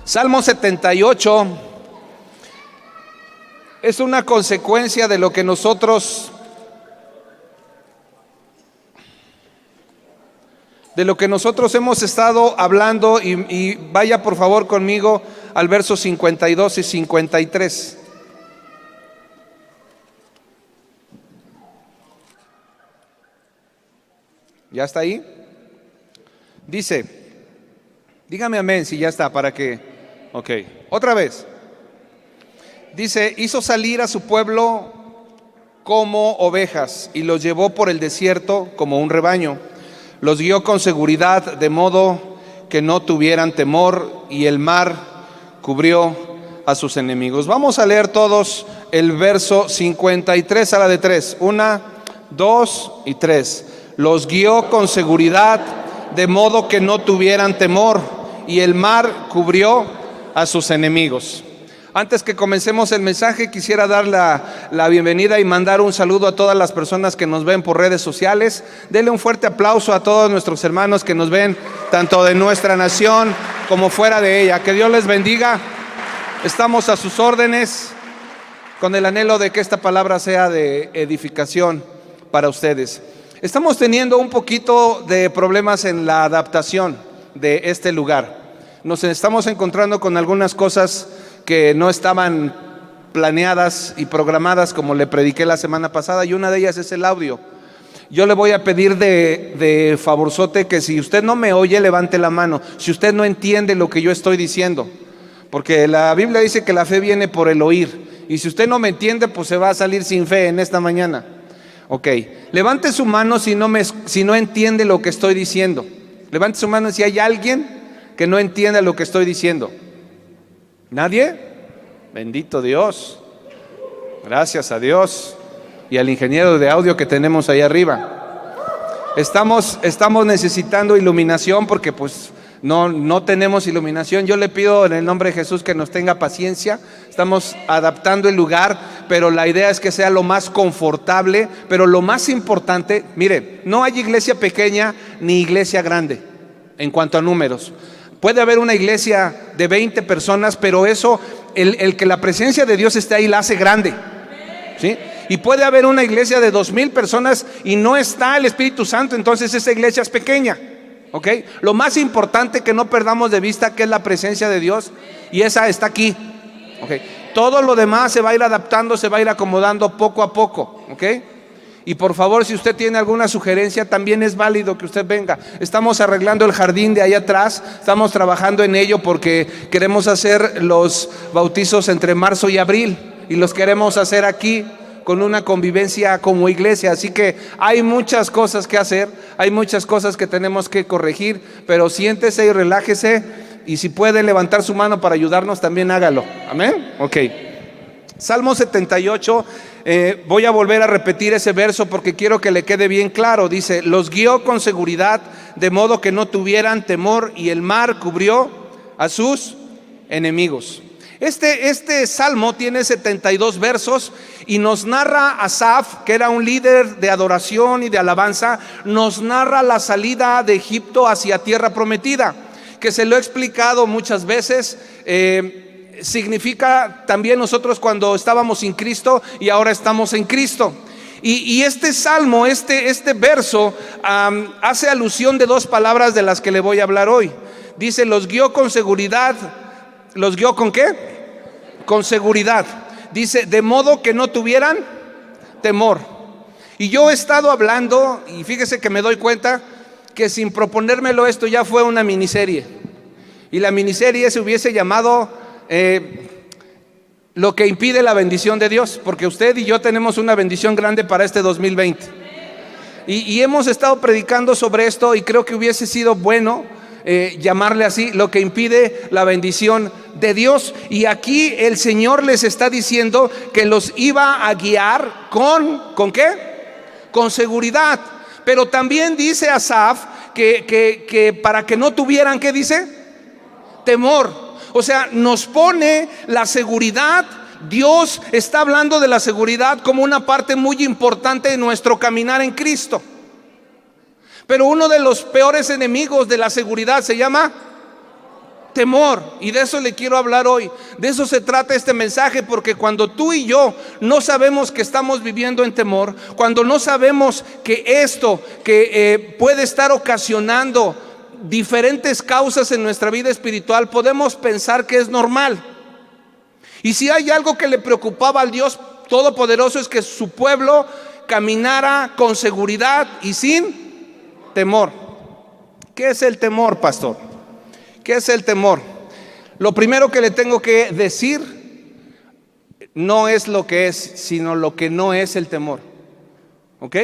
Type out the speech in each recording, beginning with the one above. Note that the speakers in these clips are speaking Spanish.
Salmo 78 es una consecuencia de lo que nosotros hemos estado hablando, y vaya por favor conmigo al verso 52 y 53. ¿Ya está ahí? Dice, dígame amén si ya está, para que... Ok, otra vez. Dice, hizo salir a su pueblo como ovejas y los llevó por el desierto como un rebaño. Los guió con seguridad, de modo que no tuvieran temor, y el mar cubrió a sus enemigos. Vamos a leer todos el verso 53 a la de 3. 1, 2 y 3. Los guió con seguridad, de modo que no tuvieran temor, y el mar cubrió a sus enemigos. Antes que comencemos el mensaje, quisiera dar la bienvenida y mandar un saludo a todas las personas que nos ven por redes sociales. Denle un fuerte aplauso a todos nuestros hermanos que nos ven tanto de nuestra nación como fuera de ella. Que Dios les bendiga. Estamos a sus órdenes con el anhelo de que esta palabra sea de edificación para ustedes. Estamos teniendo un poquito de problemas en la adaptación de este lugar. Nos estamos encontrando con algunas cosas que no estaban planeadas y programadas, como le prediqué la semana pasada, y una de ellas es el audio. Yo le voy a pedir de favorzote que si usted no me oye, levante la mano. Si usted no entiende lo que yo estoy diciendo, porque la Biblia dice que la fe viene por el oír, y si usted no me entiende, pues se va a salir sin fe en esta mañana. Ok, levante su mano si no entiende lo que estoy diciendo. Levante su mano si hay alguien que no entienda lo que estoy diciendo. ¿Nadie? Bendito Dios. Gracias a Dios y al ingeniero de audio que tenemos ahí arriba. Estamos necesitando iluminación porque pues no tenemos iluminación. Yo le pido en el nombre de Jesús que nos tenga paciencia. Estamos adaptando el lugar, pero la idea es que sea lo más confortable. Pero lo más importante, mire, no hay iglesia pequeña ni iglesia grande en cuanto a números. Puede haber una iglesia de 20 personas, pero eso, el que la presencia de Dios esté ahí la hace grande, ¿sí? Y puede haber una iglesia de 2,000 personas y no está el Espíritu Santo, entonces esa iglesia es pequeña, ¿ok? Lo más importante que no perdamos de vista que es la presencia de Dios, y esa está aquí, ¿ok? Todo lo demás se va a ir adaptando, se va a ir acomodando poco a poco, ¿ok? Y por favor, si usted tiene alguna sugerencia, también es válido que usted venga. Estamos arreglando el jardín de ahí atrás, estamos trabajando en ello porque queremos hacer los bautizos entre marzo y abril, y los queremos hacer aquí con una convivencia como iglesia. Así que hay muchas cosas que hacer, hay muchas cosas que tenemos que corregir, pero siéntese y relájese, y si puede levantar su mano para ayudarnos, también hágalo. Amén. Ok. Salmo 78, voy a volver a repetir ese verso porque quiero que le quede bien claro. Dice, los guió con seguridad, de modo que no tuvieran temor, y el mar cubrió a sus enemigos. Este salmo tiene 72 versos y nos narra Asaf, que era un líder de adoración y de alabanza, nos narra la salida de Egipto hacia tierra prometida, que se lo he explicado muchas veces. Significa también nosotros cuando estábamos sin Cristo y ahora estamos en Cristo. Y este salmo, este verso hace alusión de dos palabras de las que le voy a hablar hoy. Dice, los guió con seguridad. ¿Los guió con qué? Con seguridad. Dice, de modo que no tuvieran temor. Y yo he estado hablando, y fíjese que me doy cuenta que sin proponérmelo esto ya fue una miniserie. Y la miniserie se hubiese llamado lo que impide la bendición de Dios, porque usted y yo tenemos una bendición grande para este 2020. Y hemos estado predicando sobre esto, y creo que hubiese sido bueno llamarle así, lo que impide la bendición de Dios. Y aquí el Señor les está diciendo que los iba a guiar ¿con qué? Con seguridad. Pero también dice Asaf que para que no tuvieran, ¿qué dice? Temor. O sea, nos pone la seguridad. Dios está hablando de la seguridad como una parte muy importante de nuestro caminar en Cristo. Pero uno de los peores enemigos de la seguridad se llama temor. Y de eso le quiero hablar hoy. De eso se trata este mensaje, porque cuando tú y yo no sabemos que estamos viviendo en temor, cuando no sabemos que esto que puede estar ocasionando diferentes causas en nuestra vida espiritual, podemos pensar que es normal. Y si hay algo que le preocupaba al Dios Todopoderoso, es que su pueblo caminara con seguridad y sin temor. ¿Qué es el temor, pastor? ¿Qué es el temor? Lo primero que le tengo que decir no es lo que es, sino lo que no es el temor. ¿Ok?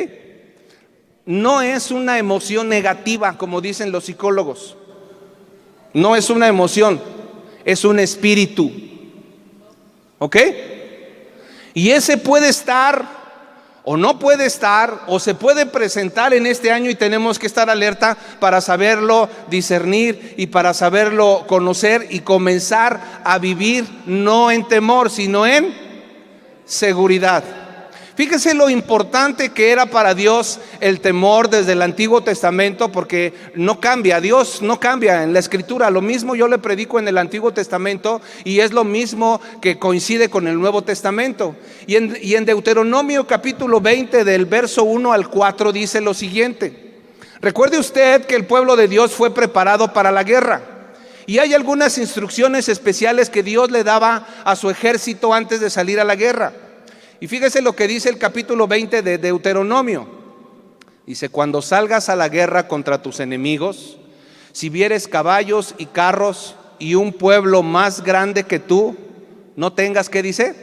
No es una emoción negativa, como dicen los psicólogos. No es una emoción, es un espíritu. ¿Ok? Y ese puede estar o no puede estar, o se puede presentar en este año, y tenemos que estar alerta para saberlo discernir y para saberlo conocer y comenzar a vivir no en temor, sino en seguridad. Fíjese lo importante que era para Dios el temor desde el Antiguo Testamento, porque no cambia, Dios no cambia en la Escritura. Lo mismo yo le predico en el Antiguo Testamento y es lo mismo que coincide con el Nuevo Testamento. Y en Deuteronomio capítulo 20 del verso 1 al 4 dice lo siguiente: recuerde usted que el pueblo de Dios fue preparado para la guerra, y hay algunas instrucciones especiales que Dios le daba a su ejército antes de salir a la guerra. Y fíjese lo que dice el capítulo 20 de Deuteronomio. Dice: cuando salgas a la guerra contra tus enemigos, si vieres caballos y carros y un pueblo más grande que tú, no tengas, ¿qué dice?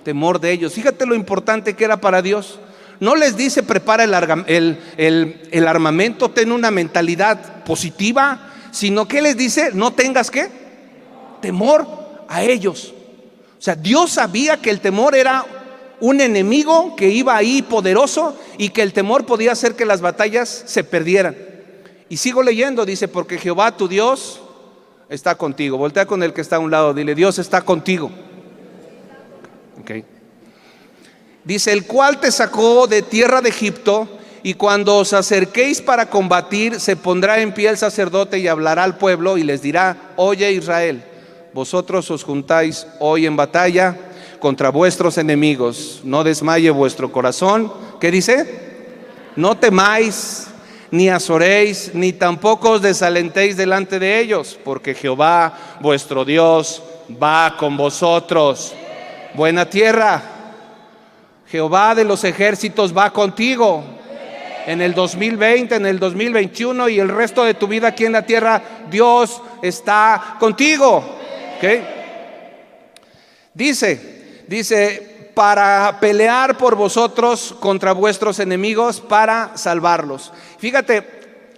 Temor de ellos. Fíjate lo importante que era para Dios. No les dice prepara el armamento, ten una mentalidad positiva, sino que les dice no tengas, ¿qué? Temor a ellos. O sea, Dios sabía que el temor era un enemigo que iba ahí poderoso y que el temor podía hacer que las batallas se perdieran. Y sigo leyendo, dice: porque Jehová tu Dios está contigo. Voltea con el que está a un lado, dile: Dios está contigo. Okay. Dice: el cual te sacó de tierra de Egipto, y cuando os acerquéis para combatir, se pondrá en pie el sacerdote y hablará al pueblo y les dirá: oye Israel, vosotros os juntáis hoy en batalla contra vuestros enemigos. No desmaye vuestro corazón. ¿Qué dice? No temáis, ni azoréis, ni tampoco os desalentéis delante de ellos, porque Jehová vuestro Dios va con vosotros. Buena tierra. Jehová de los ejércitos va contigo. En el 2020, en el 2021 y el resto de tu vida aquí en la tierra, Dios está contigo. ¿Okay? Dice para pelear por vosotros contra vuestros enemigos, para salvarlos. Fíjate,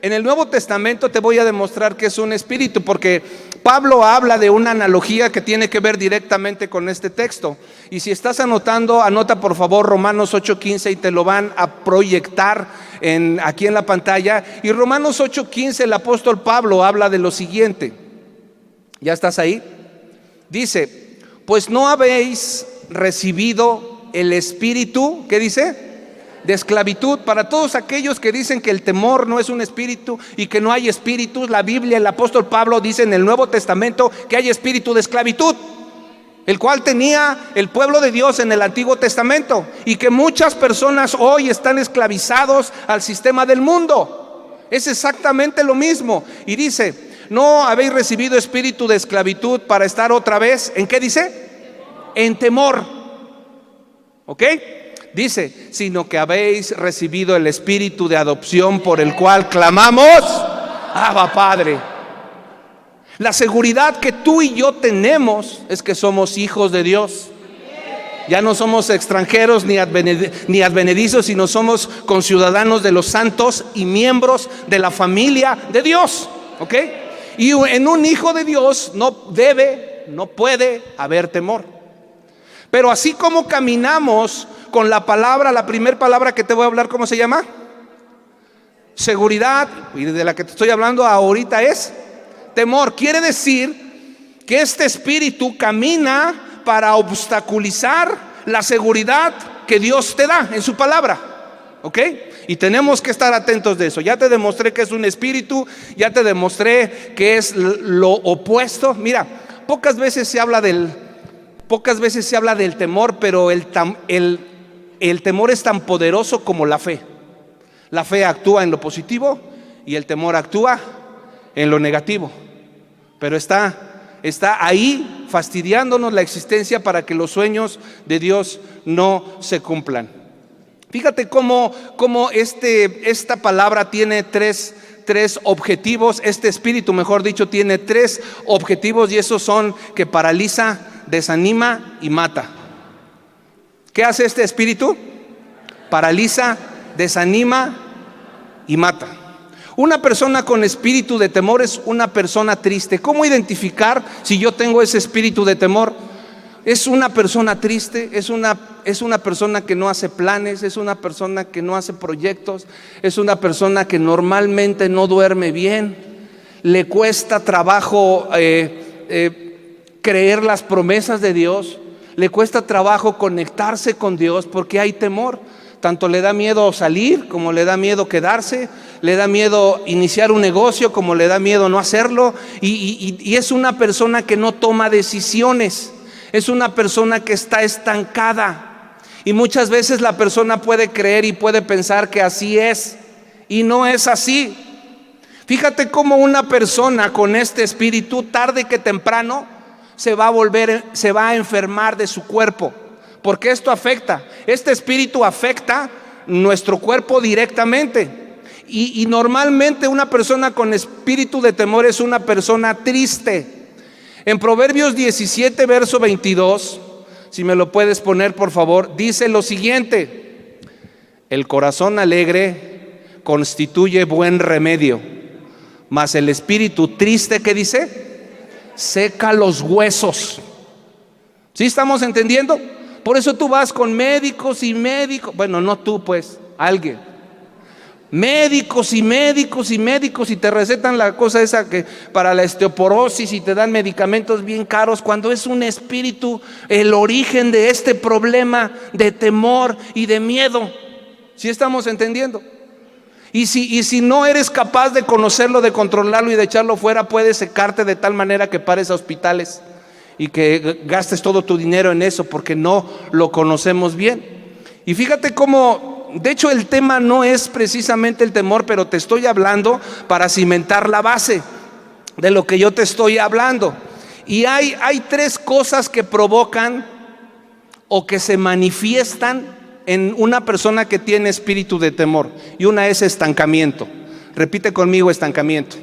en el Nuevo Testamento te voy a demostrar que es un espíritu, porque Pablo habla de una analogía que tiene que ver directamente con este texto. Y si estás anotando, anota por favor Romanos 8:15 y te lo van a proyectar aquí en la pantalla. Y Romanos 8:15, el apóstol Pablo habla de lo siguiente. ¿Ya estás ahí? Dice: pues no habéis recibido el espíritu, ¿qué dice? De esclavitud. Para todos aquellos que dicen que el temor no es un espíritu y que no hay espíritus, la Biblia, el apóstol Pablo dice en el Nuevo Testamento que hay espíritu de esclavitud, el cual tenía el pueblo de Dios en el Antiguo Testamento, y que muchas personas hoy están esclavizados al sistema del mundo. Es exactamente lo mismo. Y dice: no habéis recibido espíritu de esclavitud para estar otra vez, ¿en qué dice? En temor. ¿Ok? Dice: sino que habéis recibido el espíritu de adopción, por el cual clamamos: Abba, Padre. La seguridad que tú y yo tenemos es que somos hijos de Dios. Ya no somos extranjeros ni advenedizos, sino somos conciudadanos de los santos y miembros de la familia de Dios. ¿Ok? Y en un hijo de Dios no puede haber temor. Pero así como caminamos con la palabra, la primera palabra que te voy a hablar, ¿cómo se llama? Seguridad. Y de la que te estoy hablando ahorita es temor. Quiere decir que este espíritu camina para obstaculizar la seguridad que Dios te da en su palabra. ¿Ok? Y tenemos que estar atentos de eso. Ya te demostré que es un espíritu, ya te demostré que es lo opuesto. Mira, pocas veces se habla del temor, pero el temor es tan poderoso como la fe. La fe actúa en lo positivo y el temor actúa en lo negativo. Pero está ahí fastidiándonos la existencia para que los sueños de Dios no se cumplan. Fíjate cómo esta palabra tiene tres objetivos. Este espíritu, mejor dicho, tiene tres objetivos, y esos son que paraliza, desanima y mata. ¿Qué hace este espíritu? Paraliza, desanima y mata. Una persona con espíritu de temor es una persona triste. ¿Cómo identificar si yo tengo ese espíritu de temor? Es una persona triste, es una persona que no hace planes, es una persona que no hace proyectos, es una persona que normalmente no duerme bien, le cuesta trabajo creer las promesas de Dios, le cuesta trabajo conectarse con Dios porque hay temor. Tanto le da miedo salir, como le da miedo quedarse, le da miedo iniciar un negocio, como le da miedo no hacerlo. Y es una persona que no toma decisiones, es una persona que está estancada. Y muchas veces la persona puede creer y puede pensar que así es, y no es así. Fíjate cómo una persona con este espíritu, tarde que temprano, se va a enfermar de su cuerpo. Porque este espíritu afecta nuestro cuerpo directamente. Y normalmente una persona con espíritu de temor es una persona triste. En Proverbios 17, verso 22, si me lo puedes poner por favor, dice lo siguiente: el corazón alegre constituye buen remedio, mas el espíritu triste, ¿qué dice? Seca los huesos. ¿Sí estamos entendiendo? Por eso tú vas con médicos y médicos, bueno, no tú pues, alguien. Médicos y médicos y médicos, y te recetan la cosa esa que para la osteoporosis, y te dan medicamentos bien caros, cuando es un espíritu el origen de este problema de temor y de miedo. ¿Sí estamos entendiendo? Y si no eres capaz de conocerlo, de controlarlo y de echarlo fuera, puede secarte de tal manera que pares a hospitales y que gastes todo tu dinero en eso porque no lo conocemos bien. Y fíjate cómo, de hecho el tema no es precisamente el temor, pero te estoy hablando para cimentar la base de lo que yo te estoy hablando. Y hay tres cosas que provocan o que se manifiestan en una persona que tiene espíritu de temor. Y una es estancamiento. Repite conmigo: estancamiento.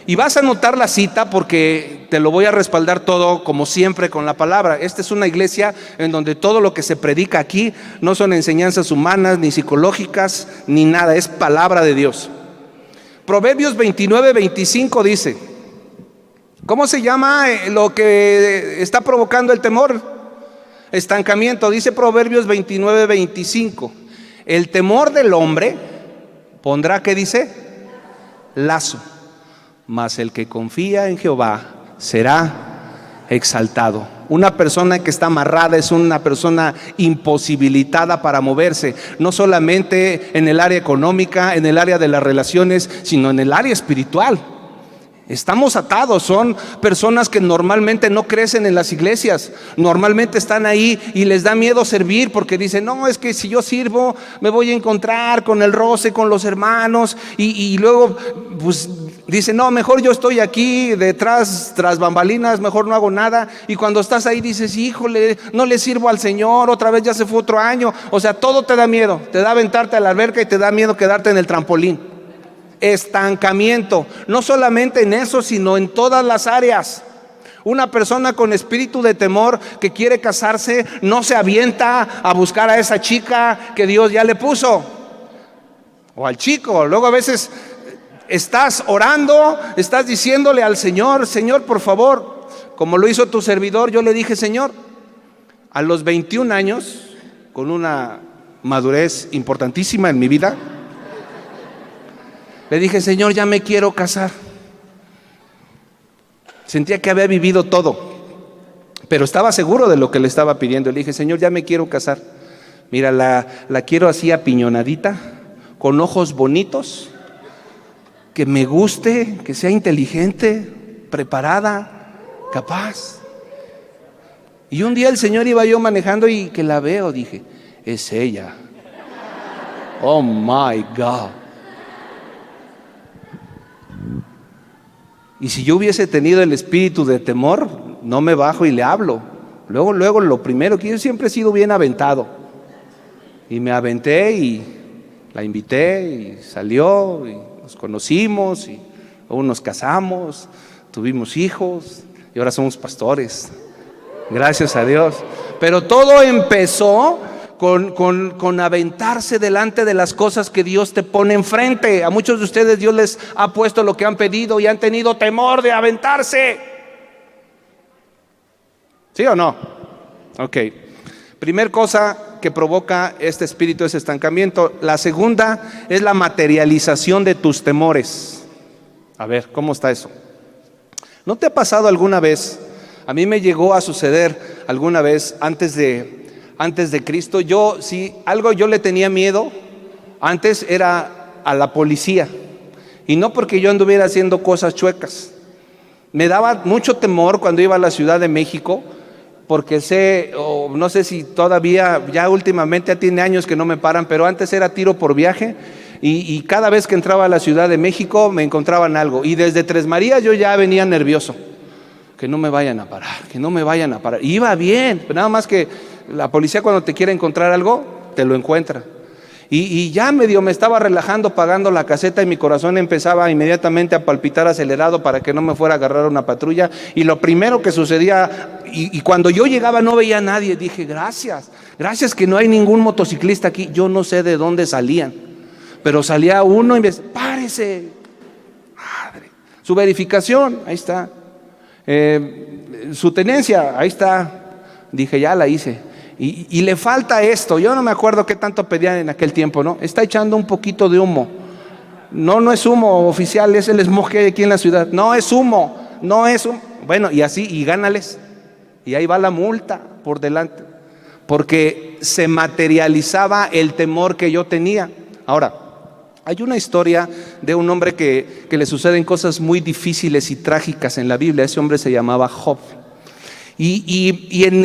Y vas a anotar la cita porque te lo voy a respaldar todo, como siempre, con la palabra. Esta es una iglesia en donde todo lo que se predica aquí no son enseñanzas humanas, ni psicológicas, ni nada, es palabra de Dios. Proverbios 29, 25 dice: ¿cómo se llama lo que está provocando el temor? Estancamiento. Dice Proverbios 29, 25: el temor del hombre pondrá, ¿qué dice? Lazo. Mas el que confía en Jehová será exaltado. Una persona que está amarrada es una persona imposibilitada para moverse, no solamente en el área económica, en el área de las relaciones, sino en el área espiritual. Estamos atados, son personas que normalmente no crecen en las iglesias, normalmente están ahí y les da miedo servir porque dicen: no, es que si yo sirvo me voy a encontrar con el roce, con los hermanos, y luego pues dicen: no, mejor yo estoy aquí detrás, tras bambalinas, mejor no hago nada. Y cuando estás ahí dices: híjole, no le sirvo al Señor, otra vez ya se fue otro año. O sea, todo te da miedo, te da aventarte a la alberca y te da miedo quedarte en el trampolín. Estancamiento, no solamente en eso, sino en todas las áreas. Una persona con espíritu de temor que quiere casarse no se avienta a buscar a esa chica que Dios ya le puso, o al chico. Luego a veces estás orando, estás diciéndole al Señor: Señor, por favor, como lo hizo tu servidor. Yo le dije: Señor, a los 21 años, con una madurez importantísima en mi vida, le dije: Señor, ya me quiero casar. Sentía que había vivido todo, pero estaba seguro de lo que le estaba pidiendo. Le dije: Señor, ya me quiero casar. Mira, la quiero así apiñonadita, con ojos bonitos, que me guste, que sea inteligente, preparada, capaz. Y un día el Señor iba yo manejando y que la veo, dije, es ella. Oh my God. Y si yo hubiese tenido el espíritu de temor, no me bajo y le hablo. Luego, lo primero que yo siempre he sido bien aventado. Y me aventé y la invité y salió y nos conocimos y luego nos casamos, tuvimos hijos y ahora somos pastores. Gracias a Dios. Pero todo empezó con aventarse delante de las cosas que Dios te pone enfrente. A muchos de ustedes Dios les ha puesto lo que han pedido y han tenido temor de aventarse. ¿Sí o no? Ok. Primer cosa que provoca este espíritu es estancamiento. La segunda es la materialización de tus temores. A ver, ¿cómo está eso? ¿No te ha pasado alguna vez? A mí me llegó a suceder alguna vez antes de Cristo. Si algo yo le tenía miedo antes era a la policía. Y no porque yo anduviera haciendo cosas chuecas. Me daba mucho temor cuando iba a la Ciudad de México, porque no sé si todavía, ya últimamente ya tiene años que no me paran, pero antes era tiro por viaje. Y cada vez que entraba a la Ciudad de México me encontraban algo. Y desde Tres Marías yo ya venía nervioso. Que no me vayan a parar, que no me vayan a parar. Y iba bien, pero nada más que la policía cuando te quiere encontrar algo, te lo encuentra. Y ya medio me estaba relajando pagando la caseta y mi corazón empezaba inmediatamente a palpitar acelerado para que no me fuera a agarrar una patrulla. Y lo primero que sucedía, y cuando yo llegaba no veía a nadie, dije gracias que no hay ningún motociclista aquí. Yo no sé de dónde salían, pero salía uno y me decía, párese. Madre. Su verificación, ahí está. Su tenencia, ahí está. Dije, ya la hice. Y le falta esto. Yo no me acuerdo qué tanto pedían en aquel tiempo, ¿no? Está echando un poquito de humo. No es humo oficial, es el smog que hay aquí en la ciudad. No es humo. Bueno, y así, y gánales. Y ahí va la multa por delante. Porque se materializaba el temor que yo tenía. Ahora, hay una historia de un hombre que le suceden cosas muy difíciles y trágicas en la Biblia. Ese hombre se llamaba Job. Y en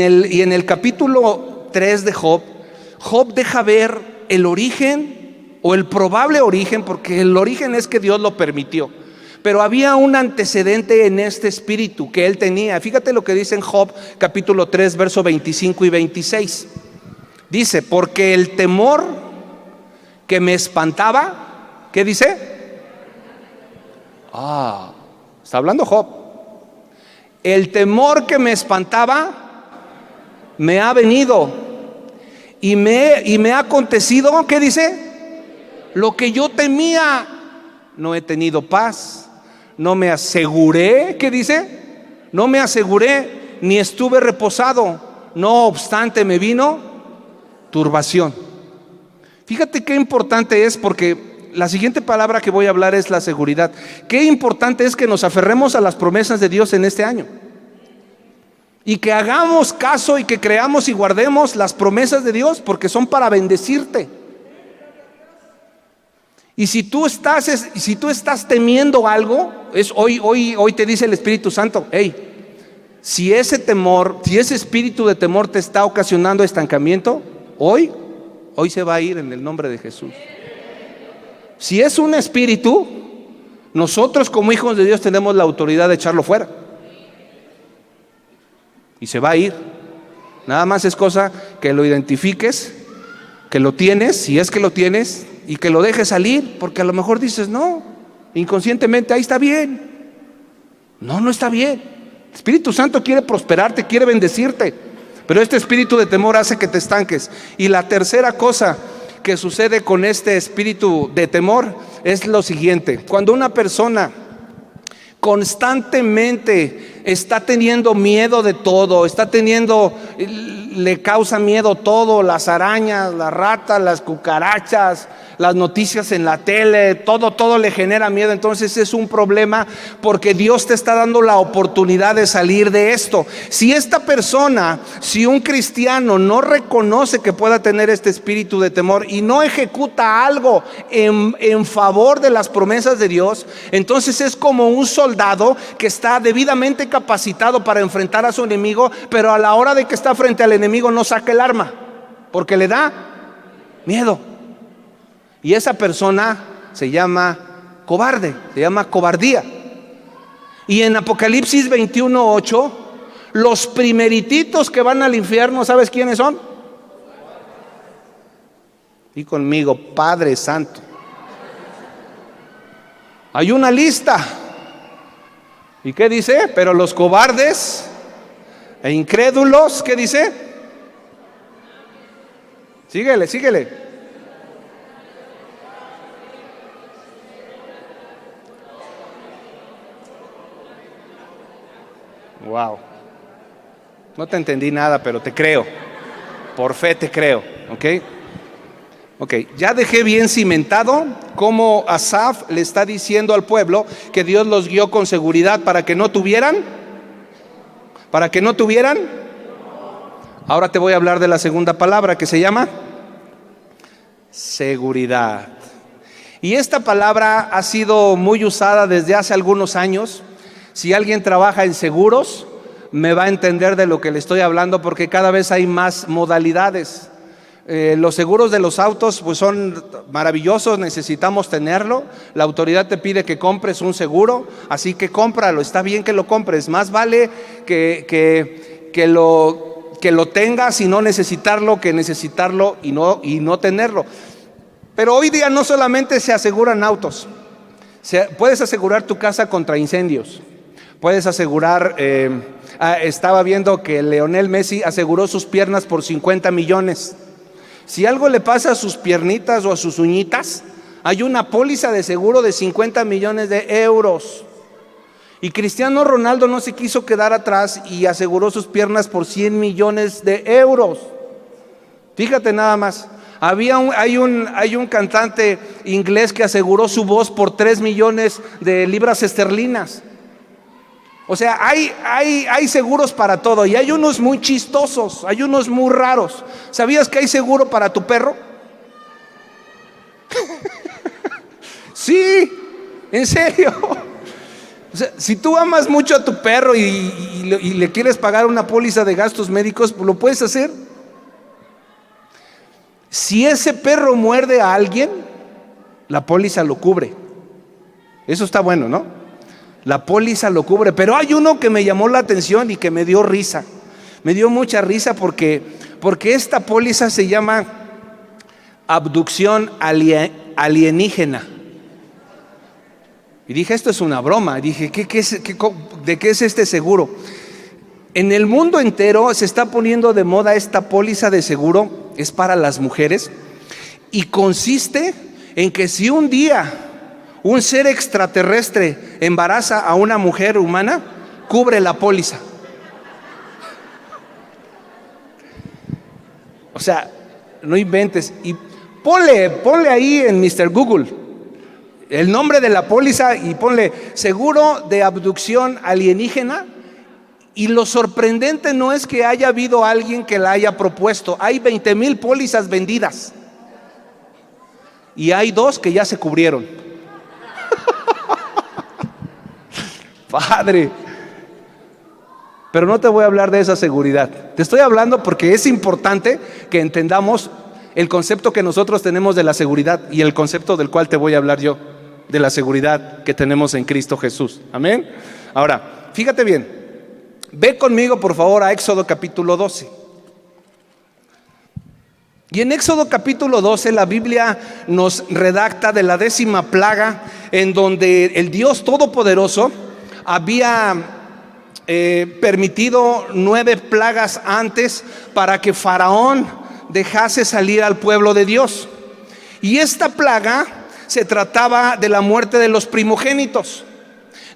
el capítulo 3 de Job deja ver el origen o el probable origen, porque el origen es que Dios lo permitió. Pero había un antecedente en este espíritu que él tenía. Fíjate lo que dice en Job capítulo 3, verso 25 y 26. Dice, porque el temor que me espantaba, ¿qué dice? Está hablando Job. El temor que me espantaba me ha venido y me ha acontecido, ¿qué dice? Lo que yo temía. No he tenido paz, no me aseguré, ¿qué dice? No me aseguré, ni estuve reposado. No obstante me vino turbación. Fíjate qué importante es, porque la siguiente palabra que voy a hablar es la seguridad. Qué importante es que nos aferremos a las promesas de Dios en este año. Y que hagamos caso y que creamos y guardemos las promesas de Dios, porque son para bendecirte. Y si tú estás temiendo algo, hoy te dice el Espíritu Santo, si ese espíritu de temor te está ocasionando estancamiento, hoy se va a ir en el nombre de Jesús. Si es un espíritu, nosotros como hijos de Dios tenemos la autoridad de echarlo fuera. Y se va a ir. Nada más es cosa que lo identifiques, que lo tienes, si es que lo tienes, y que lo dejes salir, porque a lo mejor dices, no, inconscientemente, ahí está bien. No está bien. El Espíritu Santo quiere prosperarte, quiere bendecirte, pero este espíritu de temor hace que te estanques. Y la tercera cosa que sucede con este espíritu de temor es lo siguiente: cuando una persona constantemente está teniendo miedo de todo, le causa miedo todo, las arañas, las ratas, las cucarachas, las noticias en la tele, todo le genera miedo. Entonces es un problema, porque Dios te está dando la oportunidad de salir de esto. Si esta persona, si un cristiano no reconoce que pueda tener este espíritu de temor y no ejecuta algo en favor de las promesas de Dios, entonces es como un soldado que está debidamente capacitado para enfrentar a su enemigo, pero a la hora de que está frente al enemigo no saca el arma porque le da miedo. Y esa persona se llama cobarde, se llama cobardía. Y en Apocalipsis 21:8, los primerititos que van al infierno, ¿sabes quiénes son? Y conmigo, Padre Santo. Hay una lista. ¿Y qué dice? Pero los cobardes e incrédulos, ¿qué dice? Síguele. Wow. No te entendí nada, pero te creo. Por fe te creo, ¿ok? Ya dejé bien cimentado cómo Asaf le está diciendo al pueblo que Dios los guió con seguridad para que no tuvieran. Ahora te voy a hablar de la segunda palabra, que se llama seguridad. Y esta palabra ha sido muy usada desde hace algunos años. Si alguien trabaja en seguros, me va a entender de lo que le estoy hablando, porque cada vez hay más modalidades. Los seguros de los autos pues son maravillosos, necesitamos tenerlo. La autoridad te pide que compres un seguro, así que cómpralo, está bien que lo compres. Más vale que lo tengas y no necesitarlo, que necesitarlo y no tenerlo. Pero hoy día no solamente se aseguran autos, puedes asegurar tu casa contra incendios. Puedes asegurar, estaba viendo que Lionel Messi aseguró sus piernas por 50 millones. Si algo le pasa a sus piernitas o a sus uñitas, hay una póliza de seguro de 50 millones de euros. Y Cristiano Ronaldo no se quiso quedar atrás y aseguró sus piernas por 100 millones de euros. Fíjate nada más. Hay un cantante inglés que aseguró su voz por 3 millones de libras esterlinas. O sea, hay seguros para todo, y hay unos muy chistosos, hay unos muy raros. ¿Sabías que hay seguro para tu perro? Sí, en serio. O sea, si tú amas mucho a tu perro y le quieres pagar una póliza de gastos médicos, pues lo puedes hacer. Si ese perro muerde a alguien, la póliza lo cubre. Eso está bueno, ¿no? La póliza lo cubre. Pero hay uno que me llamó la atención y que me dio risa. Me dio mucha risa porque esta póliza se llama abducción alienígena. Y dije, esto es una broma. Y dije, ¿de qué es este seguro? En el mundo entero se está poniendo de moda esta póliza de seguro. Es para las mujeres y consiste en que si un día un ser extraterrestre embaraza a una mujer humana, cubre la póliza. O sea, no inventes. Y ponle ahí en Mr. Google el nombre de la póliza y ponle seguro de abducción alienígena. Y lo sorprendente no es que haya habido alguien que la haya propuesto. Hay 20,000 pólizas vendidas y hay 2 que ya se cubrieron. Padre. Pero no te voy a hablar de esa seguridad. Te estoy hablando porque es importante que entendamos el concepto que nosotros tenemos de la seguridad y el concepto del cual te voy a hablar yo, de la seguridad que tenemos en Cristo Jesús. Amén. Ahora, fíjate bien. Ve conmigo por favor a Éxodo capítulo 12. Y en Éxodo capítulo 12 la Biblia nos redacta de la 10ª plaga, en donde el Dios Todopoderoso había permitido 9 plagas antes para que Faraón dejase salir al pueblo de Dios. Y esta plaga se trataba de la muerte de los primogénitos.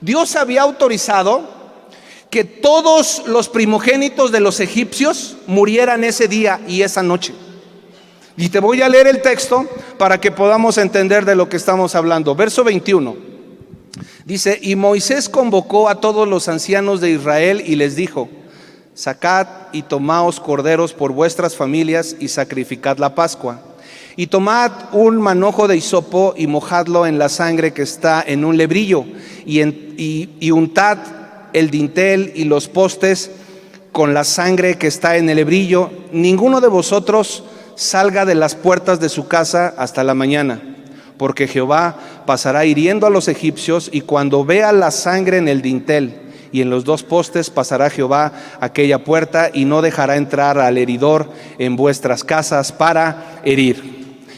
Dios había autorizado que todos los primogénitos de los egipcios murieran ese día y esa noche. Y te voy a leer el texto para que podamos entender de lo que estamos hablando. Verso 21. Dice: y Moisés convocó a todos los ancianos de Israel y les dijo: sacad y tomaos corderos por vuestras familias y sacrificad la Pascua. Y tomad un manojo de hisopo y mojadlo en la sangre que está en un lebrillo, y untad el dintel y los postes con la sangre que está en el lebrillo. Ninguno de vosotros salga de las puertas de su casa hasta la mañana, porque Jehová pasará hiriendo a los egipcios, y cuando vea la sangre en el dintel y en los dos postes, pasará Jehová aquella puerta y no dejará entrar al heridor en vuestras casas para herir.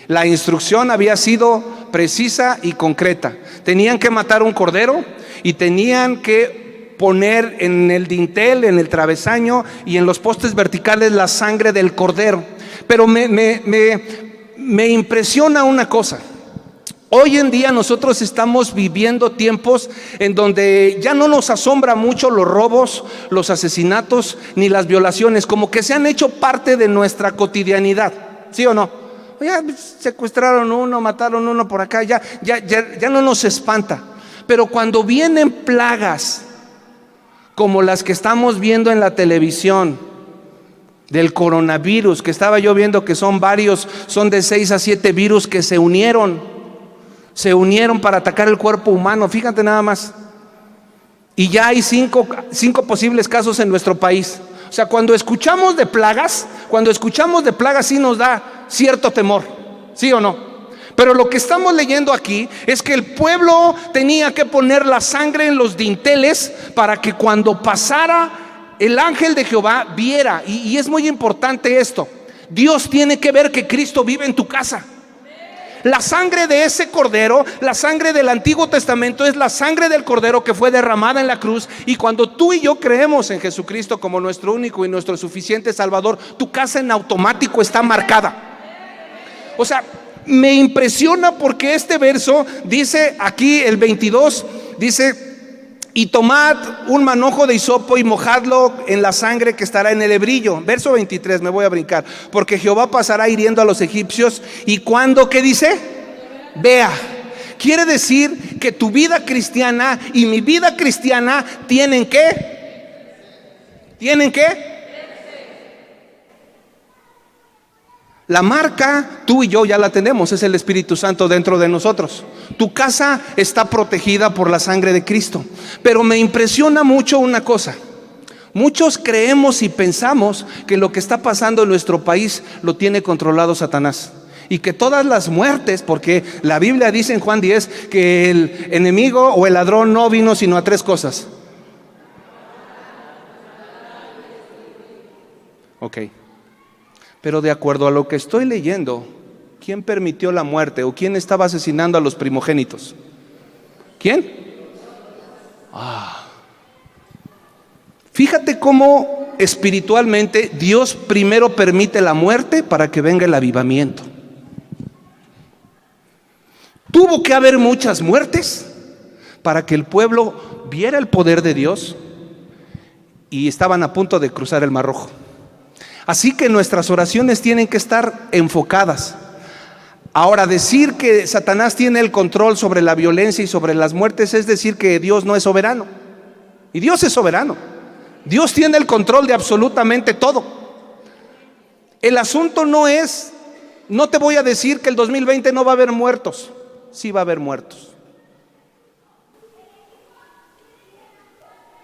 La instrucción había sido precisa y concreta. Tenían que matar un cordero y tenían que poner en el dintel, en el travesaño y en los postes verticales la sangre del cordero. Pero me impresiona una cosa. Hoy en día nosotros estamos viviendo tiempos en donde ya no nos asombra mucho los robos, los asesinatos ni las violaciones, como que se han hecho parte de nuestra cotidianidad, ¿sí o no? Ya secuestraron uno, mataron uno por acá, ya no nos espanta. Pero cuando vienen plagas como las que estamos viendo en la televisión, del coronavirus, que estaba yo viendo que son varios, son de 6 a 7 virus que se unieron para atacar el cuerpo humano, fíjate nada más. Y ya hay 5 posibles casos en nuestro país. O sea, cuando escuchamos de plagas sí nos da cierto temor, ¿sí o no? Pero lo que estamos leyendo aquí es que el pueblo tenía que poner la sangre en los dinteles para que cuando pasara el ángel de Jehová viera. Y es muy importante esto. Dios tiene que ver que Cristo vive en tu casa. La sangre de ese cordero, la sangre del Antiguo Testamento, es la sangre del cordero que fue derramada en la cruz. Y cuando tú y yo creemos en Jesucristo como nuestro único y nuestro suficiente Salvador, tu casa en automático está marcada. O sea, me impresiona porque este verso dice aquí, el 22, dice: y tomad un manojo de hisopo y mojadlo en la sangre que estará en el lebrillo. Verso 23, me voy a brincar. Porque Jehová pasará hiriendo a los egipcios. Y cuando, ¿qué dice? Vea. Quiere decir que tu vida cristiana y mi vida cristiana tienen que la marca, tú y yo ya la tenemos, es el Espíritu Santo dentro de nosotros. Tu casa está protegida por la sangre de Cristo. Pero me impresiona mucho una cosa. Muchos creemos y pensamos que lo que está pasando en nuestro país lo tiene controlado Satanás. Y que todas las muertes, porque la Biblia dice en Juan 10 que el enemigo o el ladrón no vino sino a 3 cosas. Ok. Pero de acuerdo a lo que estoy leyendo, ¿quién permitió la muerte o quién estaba asesinando a los primogénitos? ¿Quién? Fíjate cómo espiritualmente Dios primero permite la muerte para que venga el avivamiento. Tuvo que haber muchas muertes para que el pueblo viera el poder de Dios, y estaban a punto de cruzar el Mar Rojo. Así que nuestras oraciones tienen que estar enfocadas. Ahora, decir que Satanás tiene el control sobre la violencia y sobre las muertes es decir que Dios no es soberano. Y Dios es soberano. Dios tiene el control de absolutamente todo. El asunto no te voy a decir que el 2020 no va a haber muertos. Sí va a haber muertos.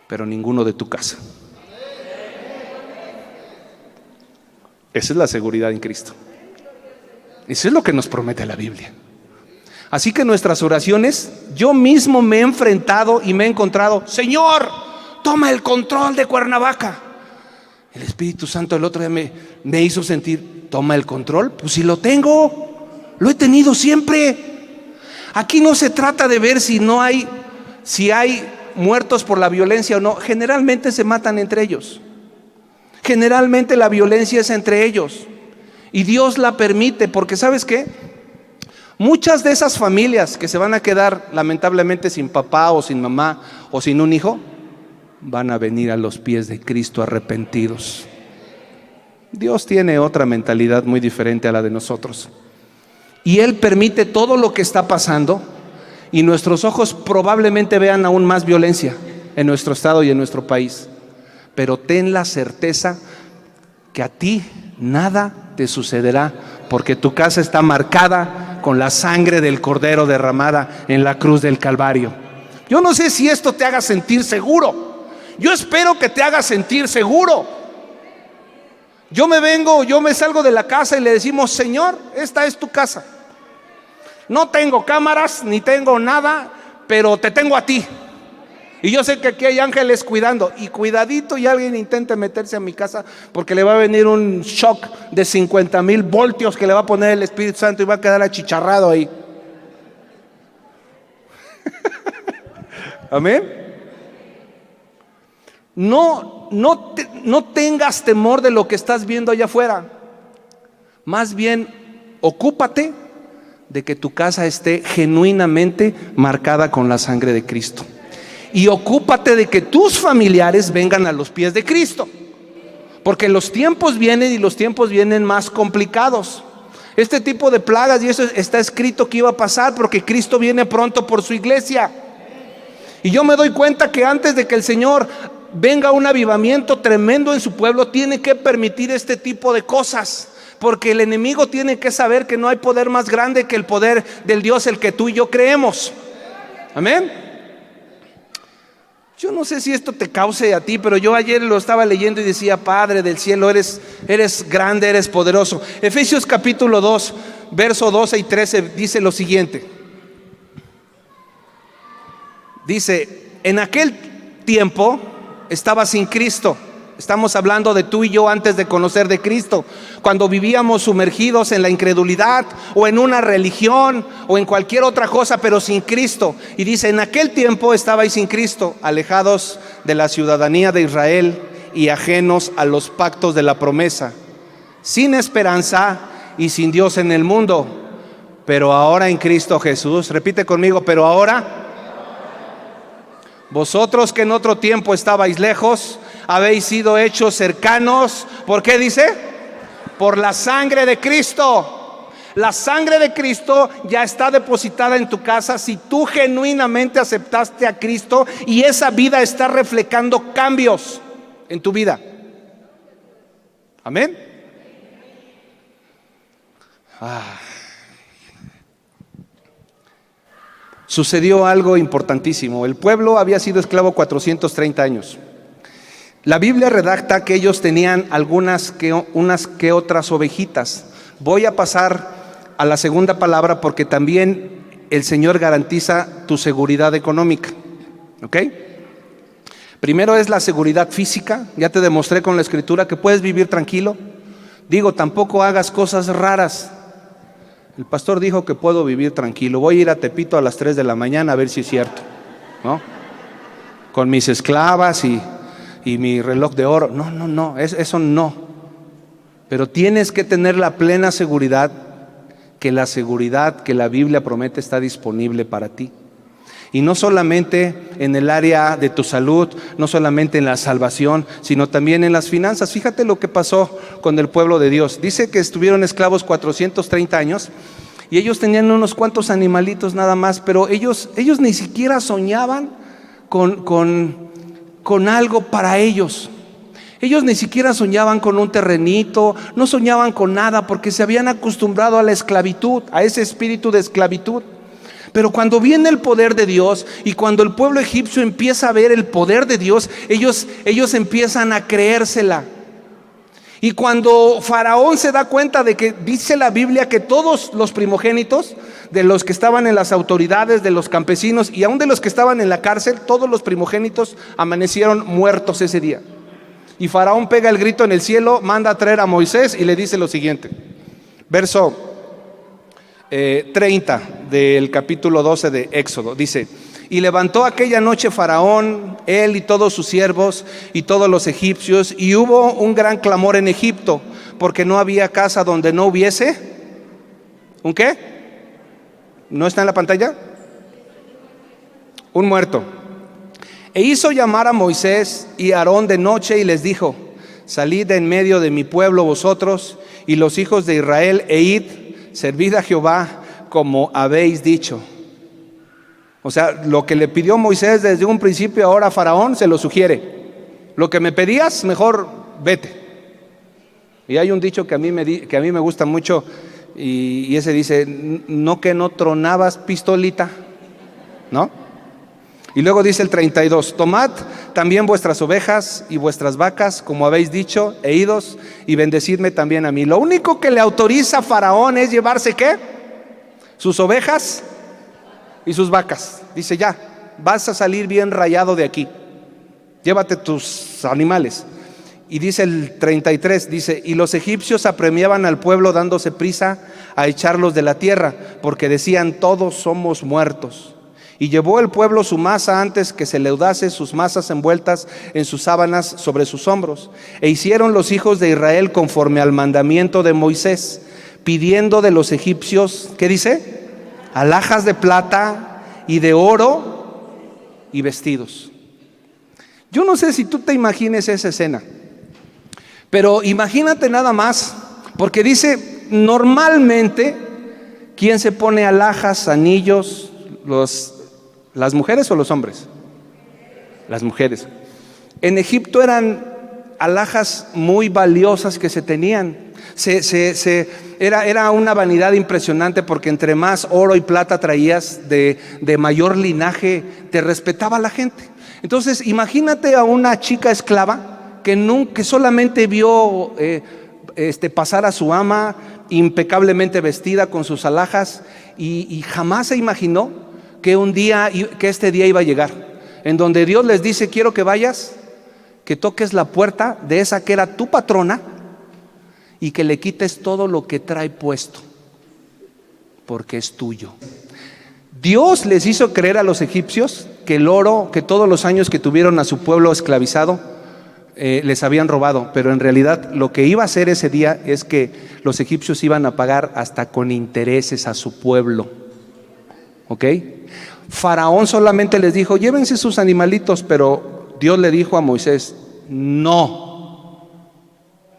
Pero ninguno de tu casa. Esa es la seguridad en Cristo. Eso es lo que nos promete la Biblia. Así que nuestras oraciones, yo mismo me he enfrentado y me he encontrado: Señor, toma el control de Cuernavaca. El Espíritu Santo el otro día me hizo sentir: toma el control. Pues si lo tengo, lo he tenido siempre. Aquí no se trata de ver si hay muertos por la violencia o no. Generalmente se matan entre ellos. Generalmente la violencia es entre ellos. Y Dios la permite porque, ¿sabes qué? Muchas de esas familias que se van a quedar lamentablemente sin papá o sin mamá o sin un hijo, van a venir a los pies de Cristo arrepentidos. Dios tiene otra mentalidad muy diferente a la de nosotros. Y Él permite todo lo que está pasando, y nuestros ojos probablemente vean aún más violencia en nuestro estado y en nuestro país. Pero ten la certeza que a ti nada te sucederá, porque tu casa está marcada con la sangre del Cordero derramada en la cruz del Calvario. Yo no sé si esto te haga sentir seguro. Yo espero que te haga sentir seguro. Yo me salgo de la casa y le decimos: Señor, esta es tu casa. No tengo cámaras ni tengo nada, pero te tengo a ti. Y yo sé que aquí hay ángeles cuidando. Y cuidadito y alguien intente meterse a mi casa, porque le va a venir un shock de 50,000 voltios que le va a poner el Espíritu Santo y va a quedar achicharrado ahí. Amén. No tengas temor de lo que estás viendo allá afuera. Más bien, ocúpate de que tu casa esté genuinamente marcada con la sangre de Cristo. Y ocúpate de que tus familiares vengan a los pies de Cristo, porque los tiempos vienen, y los tiempos vienen más complicados. Este tipo de plagas, y eso está escrito que iba a pasar, porque Cristo viene pronto por su iglesia. Y yo me doy cuenta que antes de que el Señor venga un avivamiento tremendo en su pueblo, tiene que permitir este tipo de cosas, porque el enemigo tiene que saber que no hay poder más grande que el poder del Dios, el que tú y yo creemos. Amén. Yo no sé si esto te cause a ti, pero yo ayer lo estaba leyendo y decía: Padre del cielo, eres grande, eres poderoso. Efesios capítulo 2, verso 12 y 13 dice lo siguiente. Dice: en aquel tiempo estaba sin Cristo. Estamos hablando de tú y yo antes de conocer de Cristo, cuando vivíamos sumergidos en la incredulidad o en una religión o en cualquier otra cosa, pero sin Cristo. Y dice: en aquel tiempo estabais sin Cristo, alejados de la ciudadanía de Israel y ajenos a los pactos de la promesa, sin esperanza y sin Dios en el mundo. Pero ahora en Cristo Jesús, repite conmigo: pero ahora, vosotros que en otro tiempo estabais lejos, habéis sido hechos cercanos. ¿Por qué dice? Por la sangre de Cristo. La sangre de Cristo ya está depositada en tu casa si tú genuinamente aceptaste a Cristo, y esa vida está reflejando cambios en tu vida. Amén. Sucedió algo importantísimo. El pueblo había sido esclavo 430 años. La Biblia redacta que ellos tenían unas que otras ovejitas. Voy a pasar a la segunda palabra, porque también el Señor garantiza tu seguridad económica. ¿Ok? Primero es la seguridad física. Ya te demostré con la Escritura que puedes vivir tranquilo. Digo, tampoco hagas cosas raras. El pastor dijo que puedo vivir tranquilo. Voy a ir a Tepito a las 3 de la mañana a ver si es cierto, ¿no? Con mis esclavas y mi reloj de oro. No, eso no. Pero tienes que tener la plena seguridad que la seguridad que la Biblia promete está disponible para ti. Y no solamente en el área de tu salud, no solamente en la salvación, sino también en las finanzas. Fíjate lo que pasó con el pueblo de Dios. Dice que estuvieron esclavos 430 años y ellos tenían unos cuantos animalitos nada más, pero ellos ni siquiera soñaban con algo para ellos. Ellos ni siquiera soñaban con un terrenito, no soñaban con nada, porque se habían acostumbrado a la esclavitud, a ese espíritu de esclavitud. Pero cuando viene el poder de Dios y cuando el pueblo egipcio empieza a ver el poder de Dios, ellos empiezan a creérsela. Y cuando Faraón se da cuenta de que dice la Biblia que todos los primogénitos, de los que estaban en las autoridades, de los campesinos y aún de los que estaban en la cárcel, todos los primogénitos amanecieron muertos ese día. Y Faraón pega el grito en el cielo, manda a traer a Moisés y le dice lo siguiente. Verso 30 del capítulo 12 de Éxodo, dice: y levantó aquella noche Faraón, él y todos sus siervos y todos los egipcios, y hubo un gran clamor en Egipto, porque no había casa donde no hubiese ¿un qué? ¿No está en la pantalla? Un muerto. E hizo llamar a Moisés y a Aarón de noche y les dijo: salid de en medio de mi pueblo vosotros y los hijos de Israel, e id, servid a Jehová como habéis dicho. O sea, lo que le pidió Moisés desde un principio, ahora Faraón se lo sugiere. Lo que me pedías, mejor vete. Y hay un dicho que a mí me gusta mucho, y ese dice: no que no tronabas pistolita, ¿no? Y luego dice el 32: tomad también vuestras ovejas y vuestras vacas, como habéis dicho, e idos y bendecidme también a mí. Lo único que le autoriza a Faraón es llevarse, ¿qué? Sus ovejas y sus vacas. Dice: ya, vas a salir bien rayado de aquí, llévate tus animales. Y dice el 33, dice: y los egipcios apremiaban al pueblo dándose prisa a echarlos de la tierra, porque decían: todos somos muertos. Y llevó el pueblo su masa antes que se leudase, sus masas envueltas en sus sábanas sobre sus hombros. E hicieron los hijos de Israel conforme al mandamiento de Moisés, pidiendo de los egipcios, ¿qué dice? Alhajas de plata y de oro y vestidos. Yo no sé si tú te imagines esa escena, pero imagínate nada más, porque dice: normalmente, ¿quién se pone alhajas, anillos? ¿Las mujeres o los hombres? Las mujeres. En Egipto eran alhajas muy valiosas que se tenían. Era una vanidad impresionante, porque entre más oro y plata traías de mayor linaje, te respetaba la gente. Entonces imagínate a una chica esclava que solamente vio pasar a su ama impecablemente vestida con sus alhajas, y jamás se imaginó que este día iba a llegar, en donde Dios les dice: quiero que vayas, que toques la puerta de esa que era tu patrona y que le quites todo lo que trae puesto, porque es tuyo. Dios les hizo creer a los egipcios que el oro, que todos los años que tuvieron a su pueblo esclavizado, les habían robado, pero en realidad lo que iba a hacer ese día es que los egipcios iban a pagar hasta con intereses a su pueblo. ¿Ok? Faraón solamente les dijo: llévense sus animalitos, pero Dios le dijo a Moisés: no,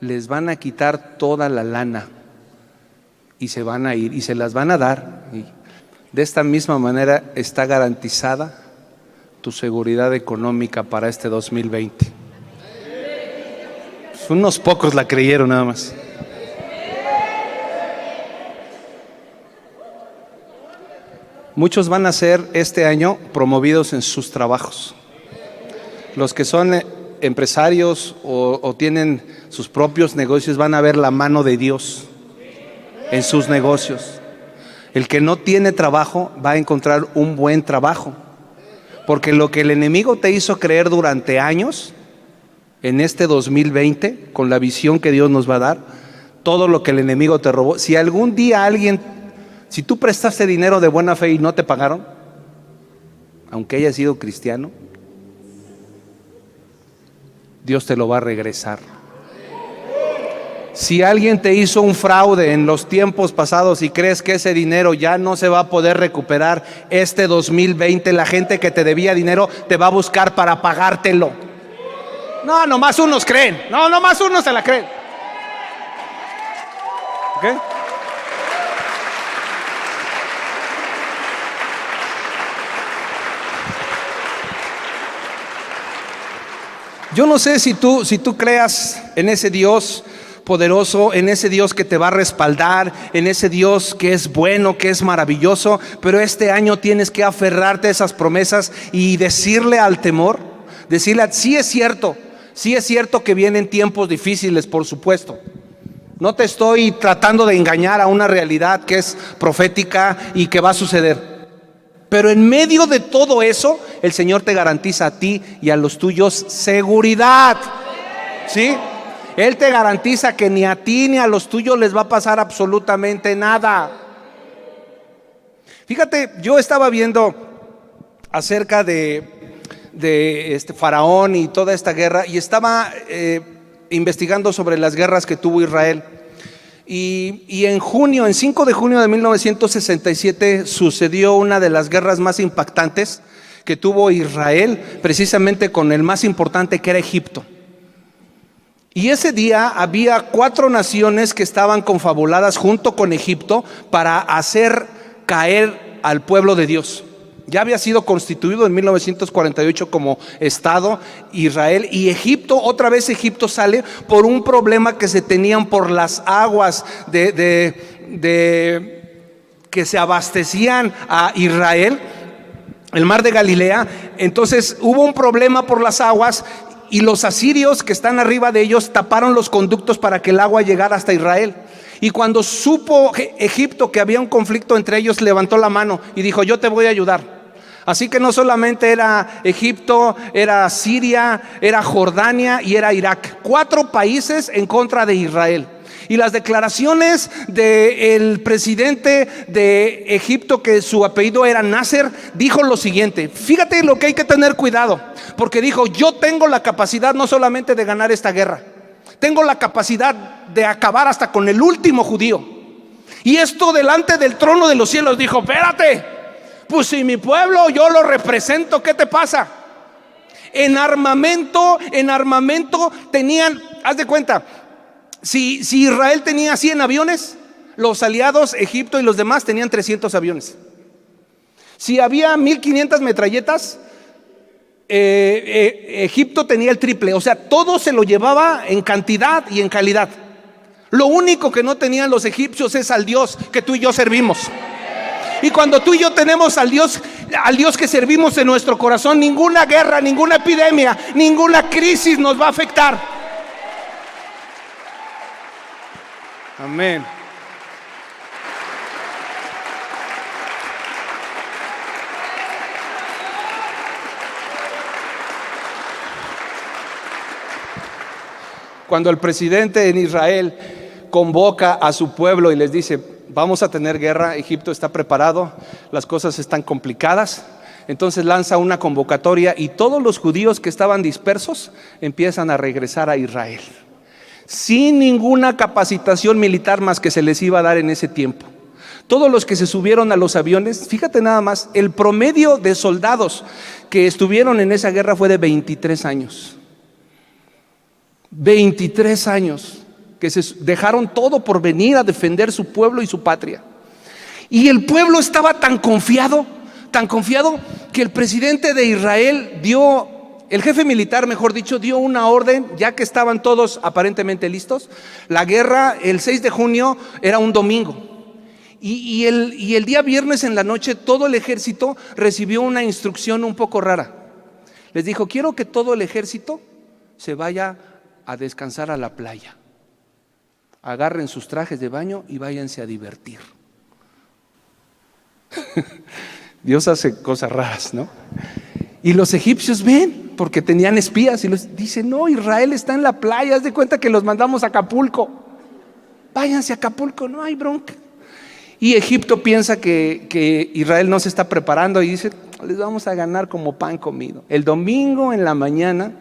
les van a quitar toda la lana y se van a ir y se las van a dar. Y de esta misma manera está garantizada tu seguridad económica para este 2020. Unos pocos la creyeron nada más. Muchos van a ser este año promovidos en sus trabajos. Los que son empresarios o tienen sus propios negocios van a ver la mano de Dios en sus negocios. El que no tiene trabajo va a encontrar un buen trabajo, porque lo que el enemigo te hizo creer durante años, en este 2020, con la visión que Dios nos va a dar, todo lo que el enemigo te robó, si algún día si tú prestaste dinero de buena fe y no te pagaron, aunque hayas sido cristiano, Dios te lo va a regresar. Si alguien te hizo un fraude en los tiempos pasados y crees que ese dinero ya no se va a poder recuperar, este 2020 la gente que te debía dinero te va a buscar para pagártelo. No, nomás unos creen. No, nomás unos se la creen. ¿Ok? Yo no sé si tú creas en ese Dios poderoso, en ese Dios que te va a respaldar, en ese Dios que es bueno, que es maravilloso, pero este año tienes que aferrarte a esas promesas y decirle al temor, decirle: sí es cierto que vienen tiempos difíciles, por supuesto. No te estoy tratando de engañar a una realidad que es profética y que va a suceder. Pero en medio de todo eso, el Señor te garantiza a ti y a los tuyos seguridad. ¿Sí? Él te garantiza que ni a ti ni a los tuyos les va a pasar absolutamente nada. Fíjate, yo estaba viendo acerca de Faraón y toda esta guerra, y estaba investigando sobre las guerras que tuvo Israel. Y en 5 de junio de 1967 sucedió una de las guerras más impactantes que tuvo Israel, precisamente con el más importante, que era Egipto. Y ese día había 4 naciones que estaban confabuladas junto con Egipto para hacer caer al pueblo de Dios. Ya había sido constituido en 1948 como Estado Israel, y Egipto, otra vez Egipto sale por un problema que se tenían por las aguas que se abastecían a Israel, el mar de Galilea. Entonces hubo un problema por las aguas, y los asirios que están arriba de ellos taparon los conductos para que el agua llegara hasta Israel. Y cuando supo Egipto que había un conflicto entre ellos, levantó la mano y dijo: yo te voy a ayudar. Así que no solamente era Egipto, era Siria, era Jordania y era Irak. 4 países en contra de Israel. Y las declaraciones del presidente de Egipto, que su apellido era Nasser, dijo lo siguiente. Fíjate lo que hay que tener cuidado, porque dijo: yo tengo la capacidad no solamente de ganar esta guerra, tengo la capacidad de acabar hasta con el último judío. Y esto delante del trono de los cielos. Dijo: espérate, pues si mi pueblo yo lo represento, ¿qué te pasa? En armamento tenían, haz de cuenta, si Israel tenía 100 aviones, los aliados, Egipto y los demás, tenían 300 aviones. Si había 1500 metralletas, Egipto tenía el triple. O sea, todo se lo llevaba en cantidad y en calidad. Lo único que no tenían los egipcios es al Dios que tú y yo servimos. Y cuando tú y yo tenemos al Dios que servimos en nuestro corazón, ninguna guerra, ninguna epidemia, ninguna crisis nos va a afectar. Amén. Cuando el presidente en Israel convoca a su pueblo y les dice: vamos a tener guerra, Egipto está preparado, las cosas están complicadas, entonces lanza una convocatoria y todos los judíos que estaban dispersos empiezan a regresar a Israel, sin ninguna capacitación militar más que se les iba a dar en ese tiempo. Todos los que se subieron a los aviones, fíjate nada más, el promedio de soldados que estuvieron en esa guerra fue de 23 años. 23 años que se dejaron todo por venir a defender su pueblo y su patria. Y el pueblo estaba tan confiado que el presidente de Israel el jefe militar, mejor dicho, dio una orden, ya que estaban todos aparentemente listos. La guerra, el 6 de junio, era un domingo. Y el día viernes en la noche, todo el ejército recibió una instrucción un poco rara. Les dijo: quiero que todo el ejército se vaya a descansar a la playa. Agarren sus trajes de baño y váyanse a divertir. Dios hace cosas raras, ¿no? Y los egipcios ven, porque tenían espías, y les dicen: no, Israel está en la playa, haz de cuenta que los mandamos a Acapulco. Váyanse a Acapulco, no hay bronca. Y Egipto piensa que Israel no se está preparando y dice: les vamos a ganar como pan comido. El domingo en la mañana,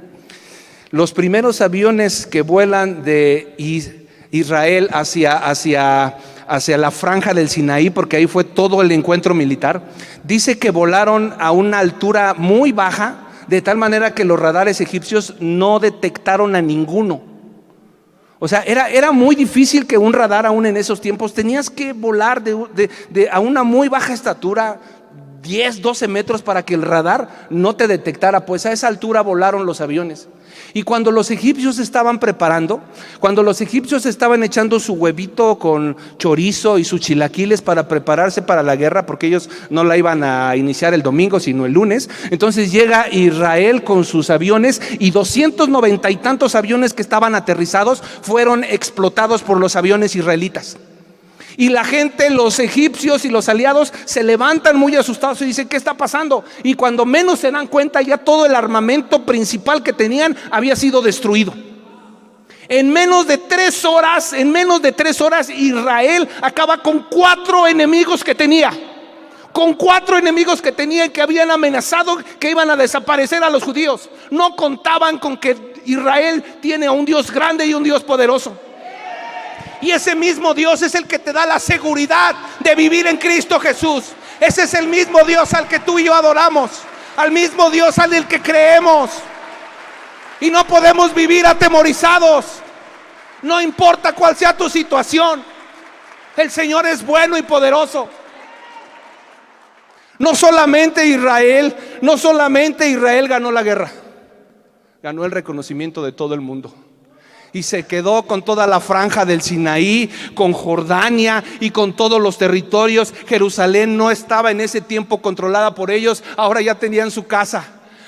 los primeros aviones que vuelan de Israel hacia la franja del Sinaí, porque ahí fue todo el encuentro militar, dice que volaron a una altura muy baja, de tal manera que los radares egipcios no detectaron a ninguno. O sea, era muy difícil que un radar, aún en esos tiempos, tenías que volar a una muy baja estatura, 10, 12 metros, para que el radar no te detectara. Pues a esa altura volaron los aviones. Y cuando los egipcios estaban preparando, cuando los egipcios estaban echando su huevito con chorizo y sus chilaquiles para prepararse para la guerra, porque ellos no la iban a iniciar el domingo sino el lunes, entonces llega Israel con sus aviones, y 290 y tantos aviones que estaban aterrizados fueron explotados por los aviones israelitas. Y la gente, los egipcios y los aliados, se levantan muy asustados y dicen: ¿qué está pasando? Y cuando menos se dan cuenta, ya todo el armamento principal que tenían había sido destruido. En menos de 3 horas, Israel acaba con 4 enemigos que tenía. Con 4 enemigos que tenía y que habían amenazado que iban a desaparecer a los judíos. No contaban con que Israel tiene a un Dios grande y un Dios poderoso. Y ese mismo Dios es el que te da la seguridad de vivir en Cristo Jesús. Ese es el mismo Dios al que tú y yo adoramos, al mismo Dios al que creemos. Y no podemos vivir atemorizados, No importa cuál sea tu situación, el Señor es bueno y poderoso. No solamente Israel ganó la guerra, ganó el reconocimiento de todo el mundo. Y se quedó con toda la franja del Sinaí, con Jordania y con todos los territorios. Jerusalén no estaba en ese tiempo controlada por ellos, ahora ya tenían su casa.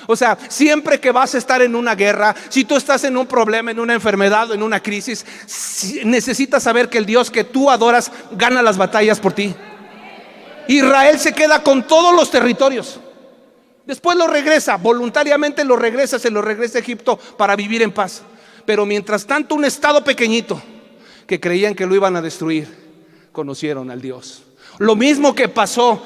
O sea, siempre que vas a estar en una guerra, si tú estás en un problema, en una enfermedad o en una crisis, necesitas saber que el Dios que tú adoras gana las batallas por ti. Israel se queda con todos los territorios. Después lo regresa, voluntariamente lo regresa, se lo regresa a Egipto para vivir en paz. Pero mientras tanto, un estado pequeñito que creían que lo iban a destruir, conocieron al Dios. Lo mismo que pasó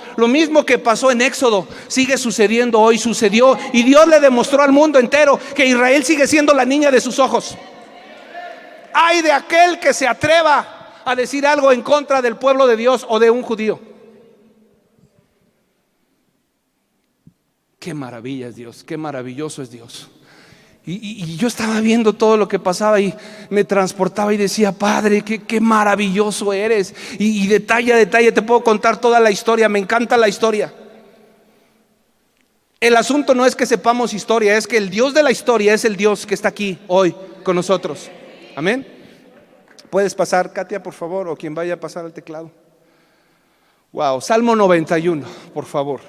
en Éxodo, sigue sucediendo hoy, sucedió, y Dios le demostró al mundo entero que Israel sigue siendo la niña de sus ojos. Ay de aquel que se atreva a decir algo en contra del pueblo de Dios o de un judío. Qué maravilla es Dios, qué maravilloso es Dios. Y yo estaba viendo todo lo que pasaba y me transportaba y decía: Padre, qué maravilloso eres. Y detalle a detalle te puedo contar toda la historia, me encanta la historia. El asunto no es que sepamos historia, es que el Dios de la historia es el Dios que está aquí hoy con nosotros. Amén. Puedes pasar, Katia, por favor, o quien vaya a pasar al teclado. Wow, Salmo 91, por favor.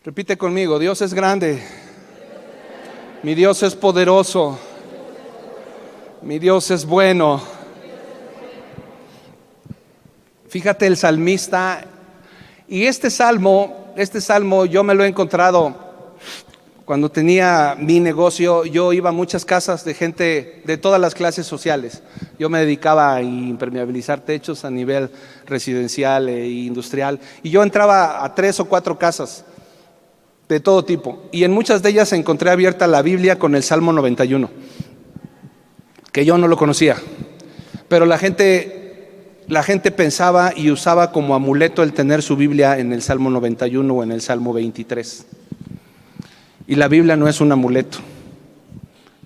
Repite conmigo: Dios es grande, mi Dios es poderoso, mi Dios es bueno. Fíjate el salmista. Y este salmo yo me lo he encontrado cuando tenía mi negocio. Yo iba a muchas casas de gente de todas las clases sociales. Yo me dedicaba a impermeabilizar techos a nivel residencial e industrial. Y yo entraba a 3 o 4 casas de todo tipo, y en muchas de ellas encontré abierta la Biblia con el Salmo 91, que yo no lo conocía, pero la gente pensaba y usaba como amuleto el tener su Biblia en el Salmo 91 o en el Salmo 23. Y la Biblia no es un amuleto,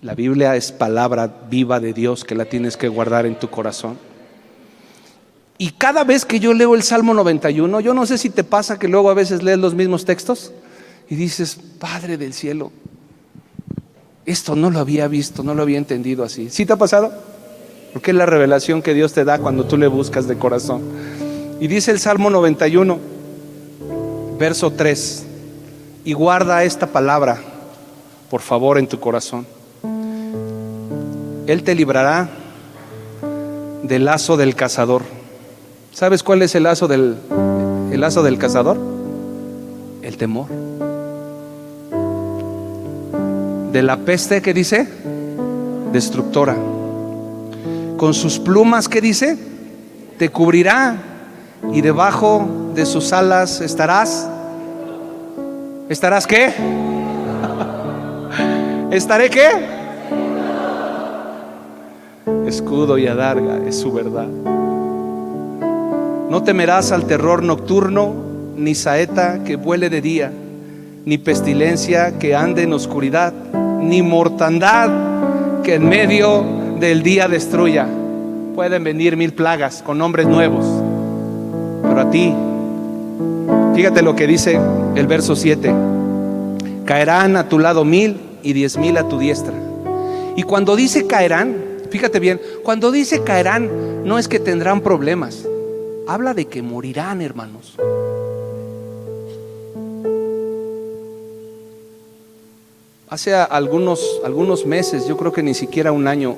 la Biblia es palabra viva de Dios que la tienes que guardar en tu corazón. Y cada vez que yo leo el Salmo 91, yo no sé si te pasa que luego a veces lees los mismos textos y dices: Padre del cielo, esto no lo había visto, no lo había entendido así. ¿Sí te ha pasado? Porque es la revelación que Dios te da cuando tú le buscas de corazón. Y dice el Salmo 91, verso 3: y guarda esta palabra, por favor, en tu corazón. Él te librará del lazo del cazador. ¿Sabes cuál es el lazo del cazador? El temor. De la peste, ¿qué dice? Destructora. Con sus plumas, ¿qué dice? Te cubrirá, y debajo de sus alas estarás. ¿Estarás qué? ¿Estaré qué? Escudo y adarga es su verdad. No temerás al terror nocturno, ni saeta que vuele de día, ni pestilencia que ande en oscuridad, ni mortandad que en medio del día destruya. Pueden venir 1000 plagas con nombres nuevos, pero a ti, fíjate lo que dice el verso 7: caerán a tu lado 1000 y 10,000 a tu diestra. Y cuando dice caerán, fíjate bien, cuando dice caerán, no es que tendrán problemas, habla de que morirán, hermanos. Hace algunos meses, yo creo que ni siquiera un año,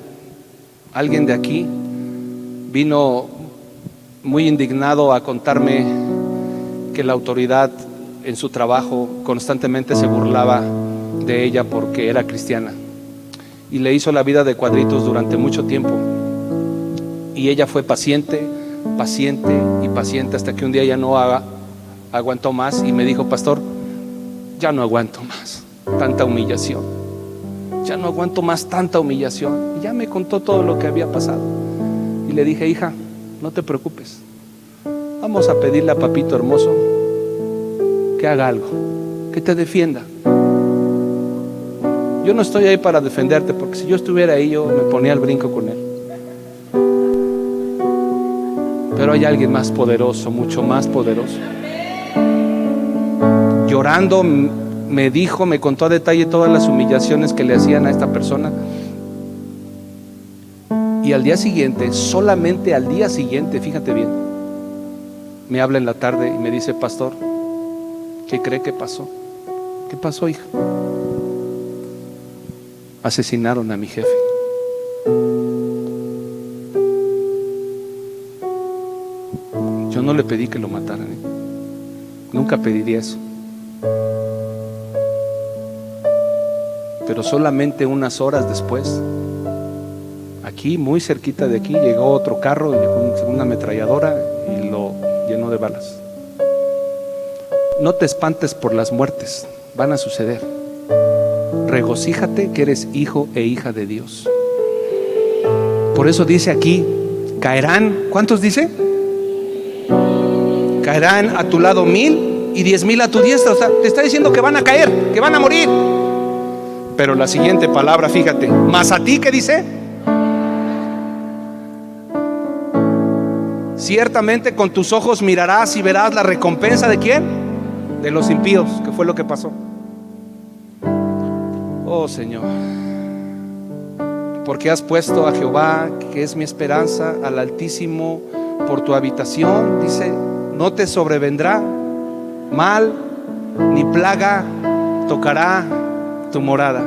alguien de aquí vino muy indignado a contarme que la autoridad en su trabajo constantemente se burlaba de ella porque era cristiana, y le hizo la vida de cuadritos durante mucho tiempo. Y ella fue paciente y paciente hasta que un día ya no aguantó más y me dijo: pastor, ya no aguanto más tanta humillación, ya no aguanto más tanta humillación. Y ya me contó todo lo que había pasado. Y le dije: hija, no te preocupes, Vamos a pedirle a papito hermoso que haga algo, que te defienda. Yo no estoy ahí para defenderte, porque si yo estuviera ahí, yo me ponía al brinco con él. Pero hay alguien más poderoso, mucho más poderoso. Llorando me dijo, me contó a detalle todas las humillaciones que le hacían a esta persona. Y al día siguiente, solamente al día siguiente, fíjate bien, me habla en la tarde y me dice: pastor, ¿qué cree que pasó? ¿Qué pasó, hija? Asesinaron a mi jefe. Yo no le pedí que lo mataran, ¿eh? Nunca pediría eso. Pero solamente unas horas después, aquí, muy cerquita de aquí, llegó otro carro, llegó una ametralladora y lo llenó de balas. No te espantes por las muertes, van a suceder. Regocíjate que eres hijo e hija de Dios. Por eso dice aquí: caerán, ¿cuántos dice? Caerán a tu lado 1000 y 10,000 a tu diestra. O sea, te está diciendo que van a caer, que van a morir. Pero la siguiente palabra, fíjate: mas a ti, ¿qué dice? Ciertamente con tus ojos mirarás y verás la recompensa ¿de quién? De los impíos. ¿Qué fue lo que pasó? Oh Señor, porque has puesto a Jehová, que es mi esperanza, al Altísimo por tu habitación. Dice: no te sobrevendrá mal, ni plaga tocará tu morada.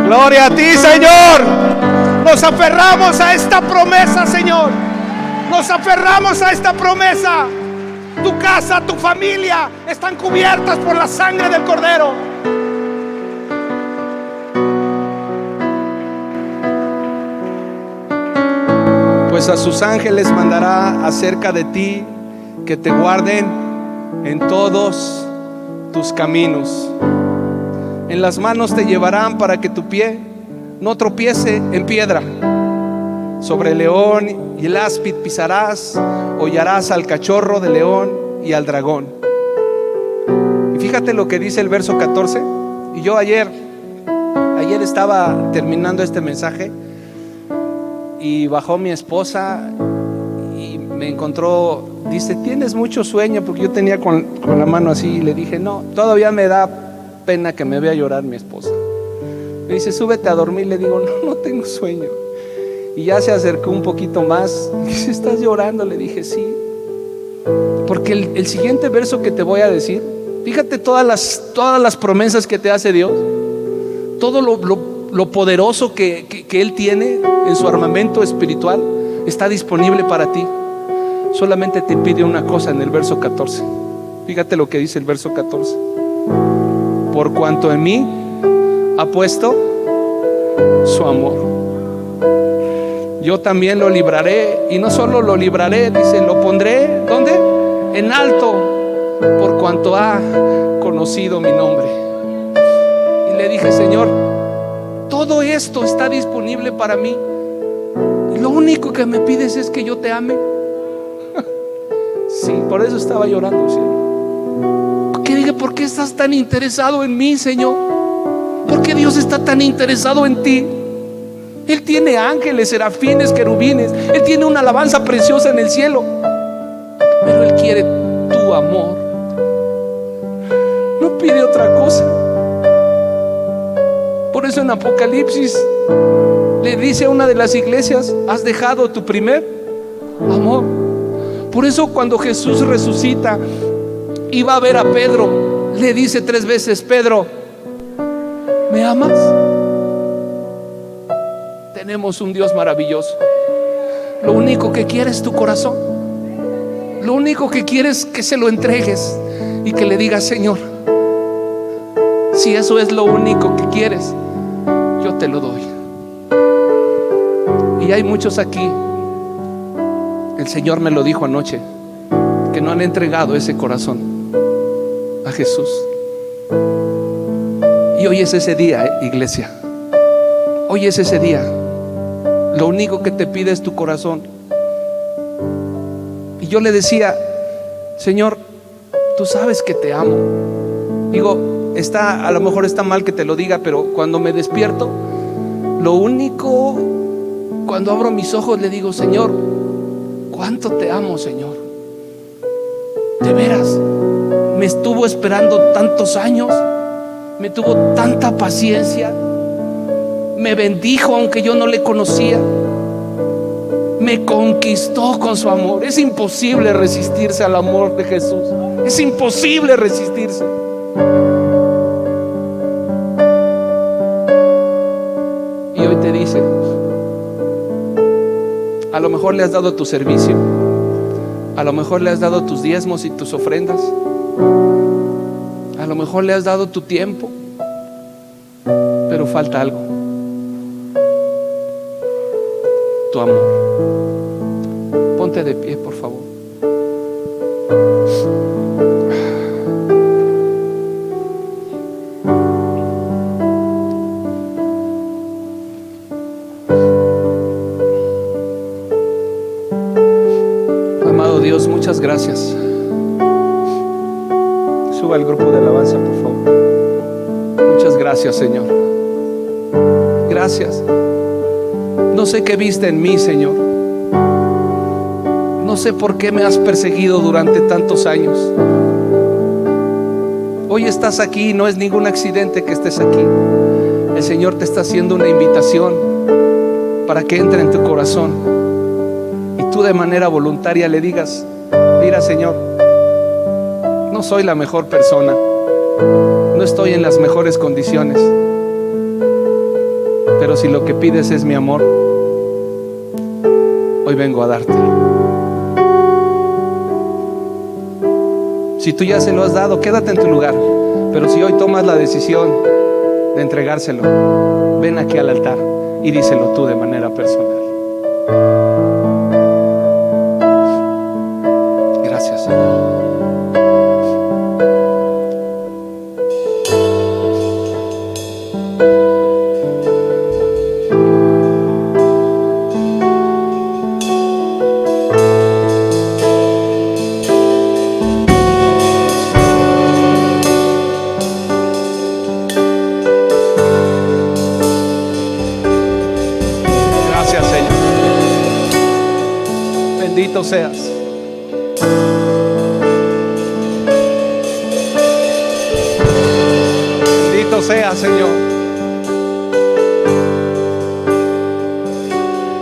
Gloria a ti, Señor. Nos aferramos a esta promesa, Señor. Nos aferramos a esta promesa. Tu casa, tu familia están cubiertas por la sangre del Cordero. Pues a sus ángeles mandará acerca de ti, que te guarden en todos tus caminos. En las manos te llevarán para que tu pie no tropiece en piedra. Sobre el león y el áspid pisarás, hollarás al cachorro de león y al dragón. Y fíjate lo que dice el verso 14. Y yo ayer estaba terminando este mensaje y bajó mi esposa y me encontró. Dice: ¿tienes mucho sueño? Porque yo tenía con la mano así, y le dije: no, todavía me da pena que me vea llorar mi esposa. Me dice: súbete a dormir. Le digo: no tengo sueño. Y ya se acercó un poquito más. Dice: ¿estás llorando? Le dije: sí. Porque el siguiente verso que te voy a decir, fíjate todas las promesas que te hace Dios, todo lo poderoso que Él tiene en su armamento espiritual está disponible para ti. Solamente te pide una cosa en el verso 14. Fíjate lo que dice el verso 14: por cuanto en mí ha puesto su amor, yo también lo libraré. Y no solo lo libraré, dice, lo pondré, ¿dónde? En alto, por cuanto ha conocido mi nombre. Y le dije: Señor, todo esto está disponible para mí, y lo único que me pides es que yo te ame. Sí, por eso estaba llorando, Señor. Porque dije: ¿por qué estás tan interesado en mí, Señor? ¿Por qué Dios está tan interesado en ti? Él tiene ángeles, serafines, querubines. Él tiene una alabanza preciosa en el cielo. Pero Él quiere tu amor. No pide otra cosa. Por eso en Apocalipsis le dice a una de las iglesias: has dejado tu primer amor. Por eso cuando Jesús resucita y va a ver a Pedro, le dice 3 veces: Pedro, ¿me amas? Tenemos un Dios maravilloso. Lo único que quiere es tu corazón. Lo único que quiere es que se lo entregues y que le digas: Señor, si eso es lo único que quieres, yo te lo doy. Y hay muchos aquí, el Señor me lo dijo anoche, que no han entregado ese corazón a Jesús. Y hoy es ese día, iglesia. Hoy es ese día. Lo único que te pide es tu corazón. yo le decía: Señor, tú sabes que te amo. Digo, a lo mejor está mal que te lo diga, pero cuando me despierto, lo único, cuando abro mis ojos, le digo: Señor, cuánto te amo, Señor. De veras, me estuvo esperando tantos años, me tuvo tanta paciencia, me bendijo aunque yo no le conocía, me conquistó con su amor. Es imposible resistirse al amor de Jesús. Es imposible resistirse. Y hoy te dice: a lo mejor le has dado tu servicio, a lo mejor le has dado tus diezmos y tus ofrendas, a lo mejor le has dado tu tiempo, pero falta algo: tu amor. Ponte de pie, por favor. Amado Dios, muchas gracias. Suba al grupo de alabanza, por favor. Muchas gracias, Señor. Gracias. No sé qué viste en mí, Señor. No sé por qué me has perseguido durante tantos años. Hoy estás aquí, no es ningún accidente que estés aquí. El Señor te está haciendo una invitación para que entre en tu corazón y tú de manera voluntaria le digas: mira, Señor, no soy la mejor persona, no estoy en las mejores condiciones, pero si lo que pides es mi amor, hoy vengo a dártelo. Si tú ya se lo has dado, quédate en tu lugar. Pero si hoy tomas la decisión de entregárselo, ven aquí al altar y díselo tú de manera personal. Gracias, Señor. Bendito seas. Bendito seas, Señor.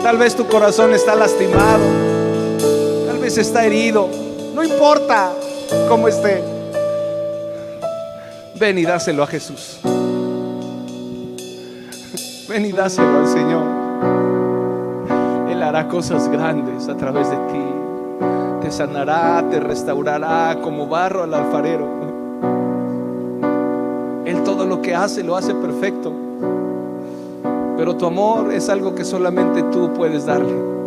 Tal vez tu corazón está lastimado, tal vez está herido. No importa cómo esté. Ven y dáselo a Jesús. Ven y dáselo al Señor. Él hará cosas grandes a través de ti. Te sanará, te restaurará como barro al alfarero. Él todo lo que hace, lo hace perfecto. Pero tu amor es algo que solamente tú puedes darle.